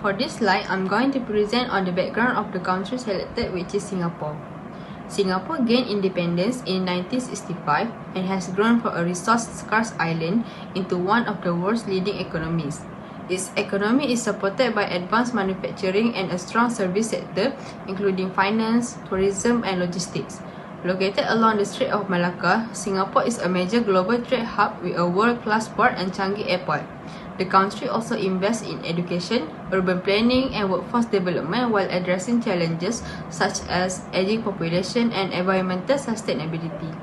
For this slide, I'm going to present on the background of the country selected, which is Singapore. Singapore gained independence in 1965 and has grown from a resource-scarce island into one of the world's leading economies. Its economy is supported by advanced manufacturing and a strong service sector, including finance, tourism, and logistics. Located along the Strait of Malacca, Singapore is a major global trade hub with a world-class port and Changi Airport. The country also invests in education, urban planning, and workforce development while addressing challenges such as aging population and environmental sustainability.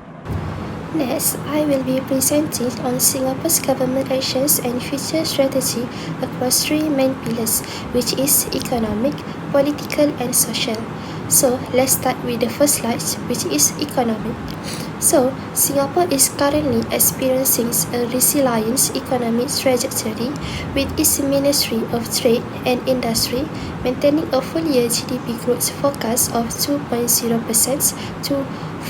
Next, I will be presenting on Singapore's government actions and future strategy across three main pillars, which is economic, political, and social. So, let's start with the first slide, which is economic. So, Singapore is currently experiencing a resilient economic trajectory with its Ministry of Trade and Industry maintaining a full-year GDP growth forecast of 2.0% to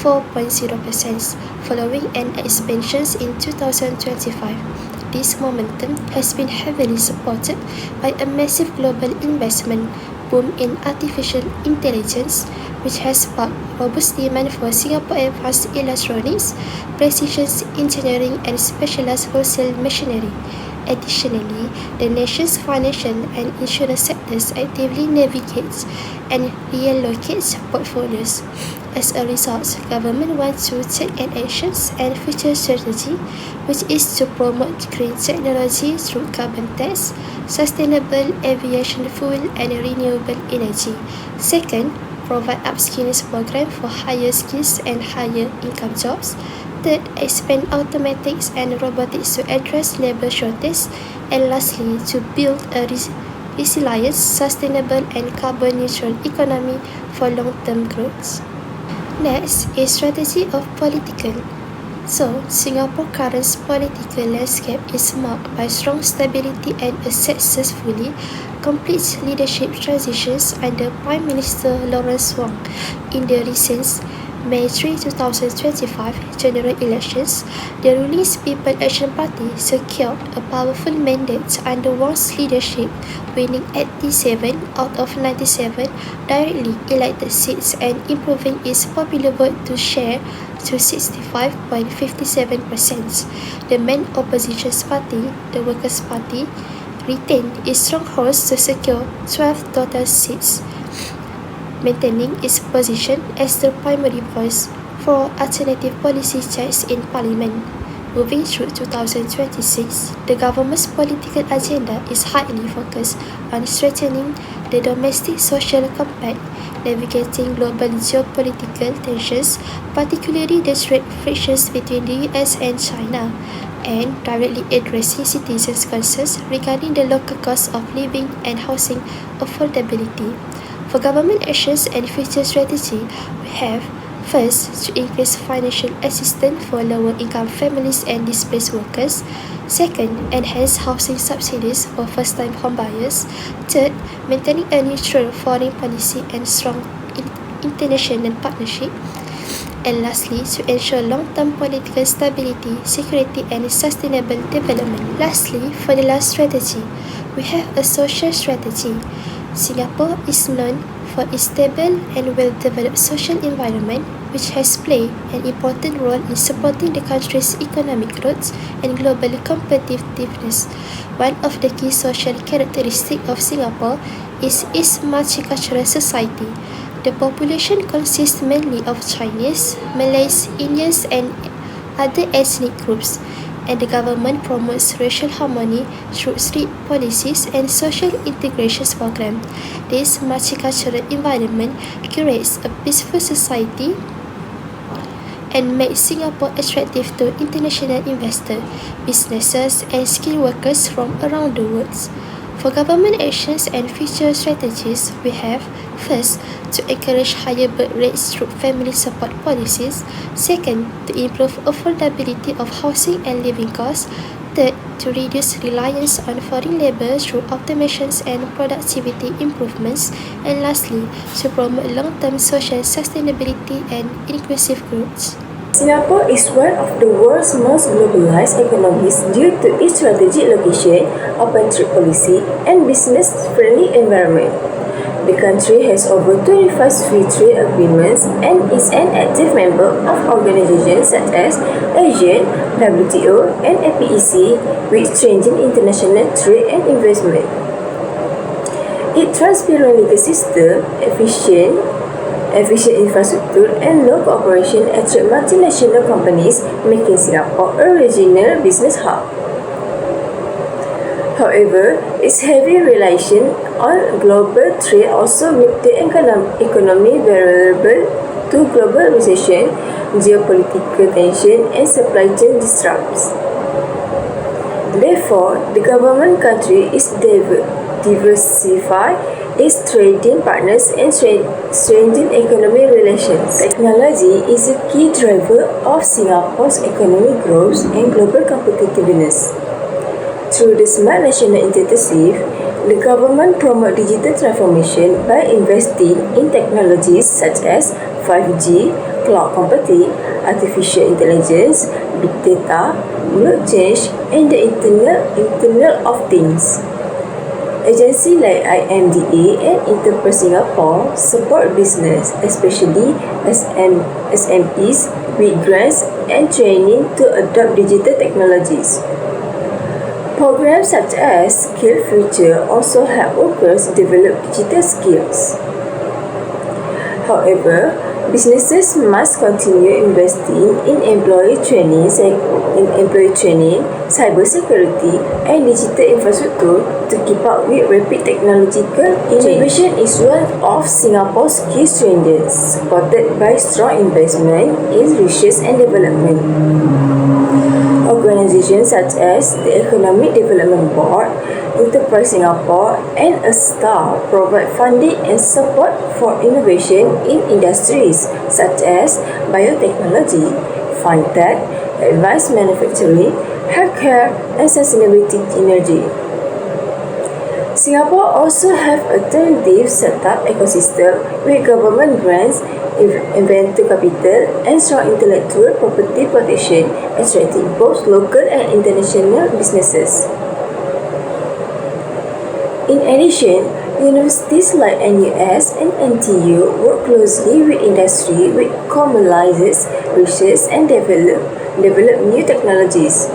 4.0% following an expansion in 2025. This momentum has been heavily supported by a massive global investment boom in artificial intelligence, which has sparked robust demand for Singapore advanced electronics, precision engineering, and specialized wholesale machinery. Additionally, the nation's financial and insurance sectors actively navigate and reallocate portfolios. As a result, government wants to take an actions and future strategy, which is to promote green technology through carbon tax, sustainable aviation fuel, and renewable energy. Second, provide upskilling program for higher skills and higher income jobs. Third, expand automatics and robotics to address labor shortage. And lastly, to build a resilient, sustainable, and carbon neutral economy for long-term growth. Next is strategy of political. So, Singapore's current political landscape is marked by strong stability and a successfully complete leadership transitions under Prime Minister Lawrence Wong. In the recent May 3, 2025 general elections, the ruling People Action Party secured a powerful mandate under Wong's leadership, winning 87 out of 97 directly elected seats and improving its popular vote to share to 65.57%. The main opposition party, the Workers' Party, retained its strongholds to secure 12 total seats, maintaining its position as the primary voice for alternative policy checks in Parliament. Moving through 2026, the government's political agenda is highly focused on strengthening the domestic social compact, navigating global geopolitical tensions, particularly the trade frictions between the US and China, and directly addressing citizens' concerns regarding the local cost of living and housing affordability. For government actions and future strategy, we have first, to increase financial assistance for lower-income families and displaced workers. Second, enhance housing subsidies for first-time homebuyers. Third, maintaining a neutral foreign policy and strong international partnership. And lastly, to ensure long-term political stability, security, and sustainable development. Lastly, for the last strategy, we have a social strategy. Singapore is known for its stable and well-developed social environment, which has played an important role in supporting the country's economic growth and global competitiveness. One of the key social characteristics of Singapore is its multicultural society. The population consists mainly of Chinese, Malays, Indians, and other ethnic groups, and the government promotes racial harmony through strict policies and social integration programs. This multicultural environment creates a peaceful society and makes Singapore attractive to international investors, businesses, and skilled workers from around the world. For government actions and future strategies, we have first, to encourage higher birth rates through family support policies. Second, to improve affordability of housing and living costs. Third, to reduce reliance on foreign labor through automations and productivity improvements. And lastly, to promote long-term social sustainability and inclusive growth. Singapore is one of the world's most globalized economies due to its strategic location, open trade policy, and business-friendly environment. The country has over 25 free trade agreements and is an active member of organizations such as ASEAN, WTO, and APEC, which strengthen international trade and investment. Its transparent legal system, efficient infrastructure, and low cooperation attract multinational companies, making Singapore a regional business hub. However, its heavy reliance on global trade also makes the economy vulnerable to global recession, geopolitical tension, and supply chain disruptions. Therefore, the government country is diversify its trading partners and strengthen economic relations. Technology is a key driver of Singapore's economic growth and global competitiveness. Through the Smart National Initiative, the government promotes digital transformation by investing in technologies such as 5G, cloud computing, artificial intelligence, big data, blockchain, and the Internet of Things. Agencies like IMDA and Enterprise Singapore support business, especially SMEs, with grants and training to adopt digital technologies. Programs such as Skill Future also help workers develop digital skills. However, businesses must continue investing in employee training, cybersecurity, and digital infrastructure to keep up with rapid technological innovation is one of Singapore's key strengths, supported by strong investment in research and development. Organizations such as the Economic Development Board, Enterprise Singapore, and A-STAR provide funding and support for innovation in industries such as biotechnology, fintech, advanced manufacturing, healthcare, and sustainability energy. Singapore also have alternative startup ecosystem with government grants, venture capital, and strong intellectual property protection, attracting both local and international businesses. In addition, universities like NUS and NTU work closely with industry which commercializes research and develop new technologies.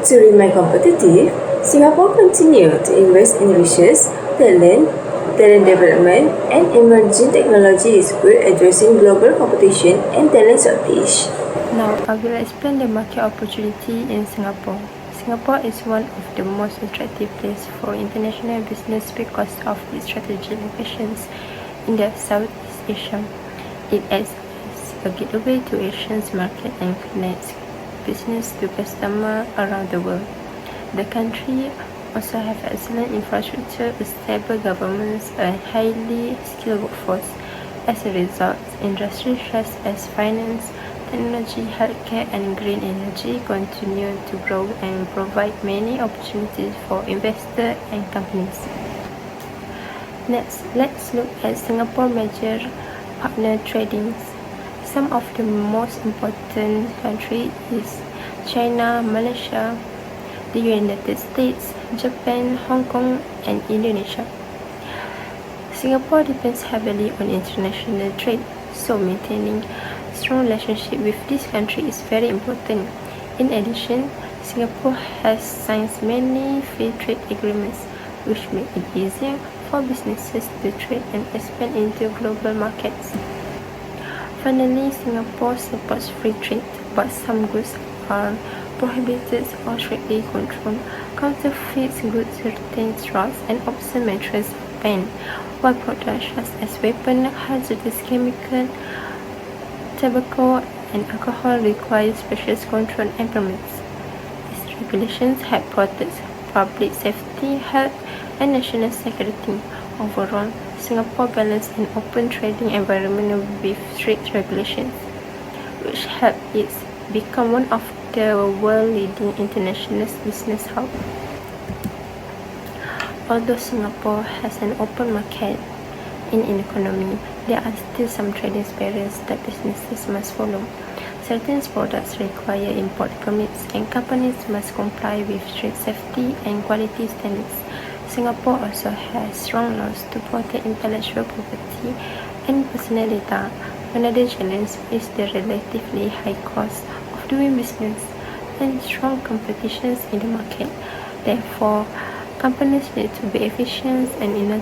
To remain competitive, Singapore continues to invest in research, talent development, and emerging technologies while addressing global competition and talent shortage. Now, I will explain the market opportunity in Singapore. Singapore is one of the most attractive places for international business because of its strategic locations in the Southeast Asia. It acts as a gateway to Asian market and connects business to customers around the world. The country also have excellent infrastructure, a stable government, and highly skilled workforce. As a result, industries such as finance, technology, healthcare, and green energy continue to grow and provide many opportunities for investors and companies. Next, let's look at Singapore major partner tradings. Some of the most important countries is China, Malaysia, the United States, Japan, Hong Kong, and Indonesia. Singapore depends heavily on international trade, so maintaining strong relationship with this country is very important. In addition, Singapore has signed many free trade agreements, which make it easier for businesses to trade and expand into global markets. Finally, Singapore supports free trade, but some goods are prohibited or strictly controlled. Counterfeit goods, certain straws, and obscene mattresses are banned, while products such as weapons, hazardous chemicals, tobacco, and alcohol require special control and permits. These regulations help protect public safety, health, and national security. Overall, Singapore balances an open trading environment with strict regulations, which help it become one of the world's leading international business hub. Although Singapore has an open market in an economy there are still some trading barriers that businesses must follow. Certain products require import permits and companies must comply with strict safety and quality standards. Singapore also has strong laws to protect intellectual property and personal data. Another challenge is the relatively high cost of doing business and strong competition in the market. Therefore, companies need to be efficient and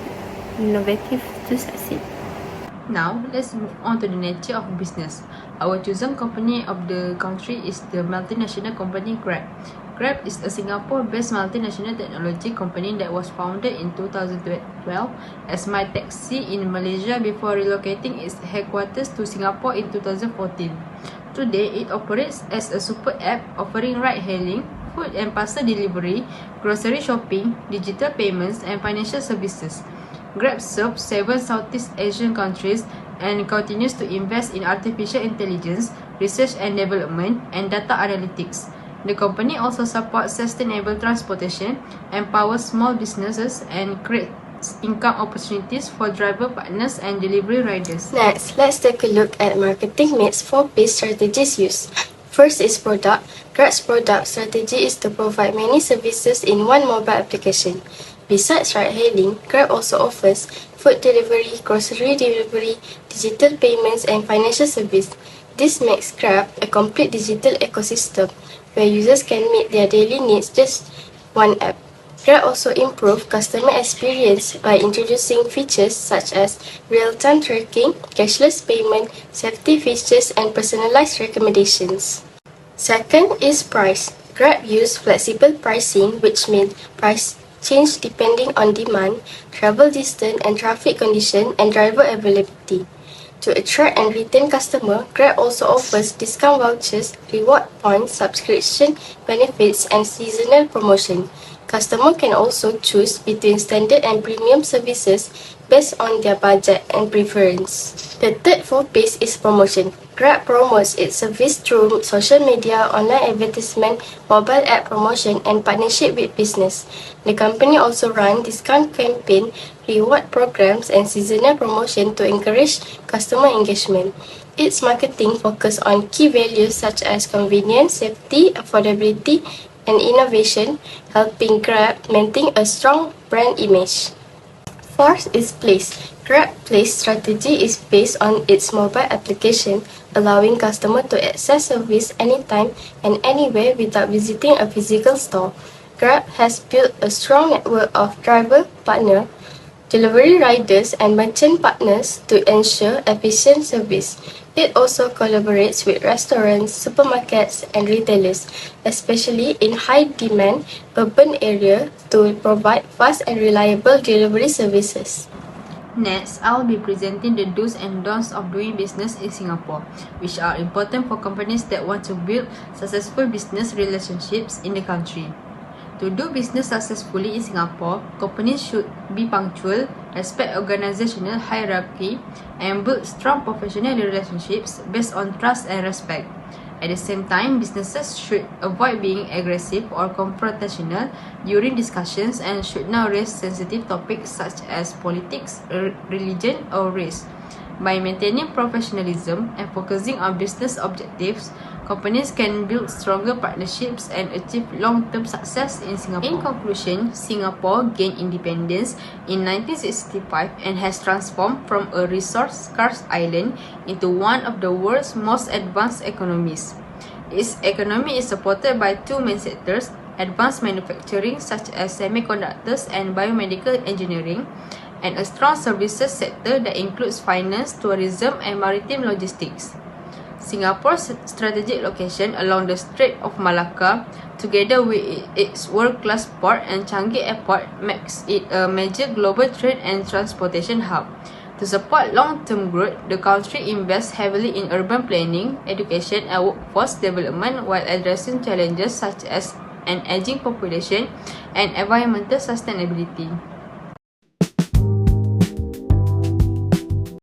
innovative to succeed. Now, let's move on to the nature of business. Our chosen company of the country is the multinational company Grab. Grab is a Singapore-based multinational technology company that was founded in 2012 as MyTaxi in Malaysia before relocating its headquarters to Singapore in 2014. Today, it operates as a super app offering ride-hailing, food and parcel delivery, grocery shopping, digital payments, and financial services. Grab serves 7 Southeast Asian countries and continues to invest in artificial intelligence, research and development, and data analytics. The company also supports sustainable transportation, empowers small businesses, and creates income opportunities for driver partners and delivery riders. Next, let's take a look at marketing mix 4P strategies used. First is product. Grab's product strategy is to provide many services in one mobile application. Besides ride-hailing, Grab also offers food delivery, grocery delivery, digital payments, and financial service. This makes Grab a complete digital ecosystem where users can meet their daily needs just one app. Grab also improves customer experience by introducing features such as real-time tracking, cashless payment, safety features, and personalized recommendations. Second is price. Grab uses flexible pricing, which means price change depending on demand, travel distance and traffic condition, and driver availability. To attract and retain customers, Grab also offers discount vouchers, reward points, subscription benefits, and seasonal promotion. Customers can also choose between standard and premium services based on their budget and preference. The third phase is promotion. Grab promotes its service through social media, online advertisement, mobile app promotion, and partnership with business. The company also runs discount campaign, reward programs, and seasonal promotion to encourage customer engagement. Its marketing focuses on key values such as convenience, safety, affordability, and innovation, helping Grab maintain a strong brand image. Fourth is Place. Grab Place strategy is based on its mobile application, allowing customers to access service anytime and anywhere without visiting a physical store. Grab has built a strong network of driver partners, delivery riders, and merchant partners to ensure efficient service. It also collaborates with restaurants, supermarkets, and retailers, especially in high-demand urban areas, to provide fast and reliable delivery services. Next, I will be presenting the do's and don'ts of doing business in Singapore, which are important for companies that want to build successful business relationships in the country. To do business successfully in Singapore, companies should be punctual, respect organizational hierarchy, and build strong professional relationships based on trust and respect. At the same time, businesses should avoid being aggressive or confrontational during discussions and should not raise sensitive topics such as politics, religion, or race. By maintaining professionalism and focusing on business objectives, companies can build stronger partnerships and achieve long-term success in Singapore. In conclusion, Singapore gained independence in 1965 and has transformed from a resource-scarce island into one of the world's most advanced economies. Its economy is supported by two main sectors: advanced manufacturing such as semiconductors and biomedical engineering, and a strong services sector that includes finance, tourism, and maritime logistics. Singapore's strategic location along the Strait of Malacca, together with its world-class port and Changi Airport, makes it a major global trade and transportation hub. To support long-term growth, the country invests heavily in urban planning, education, and workforce development while addressing challenges such as an aging population and environmental sustainability.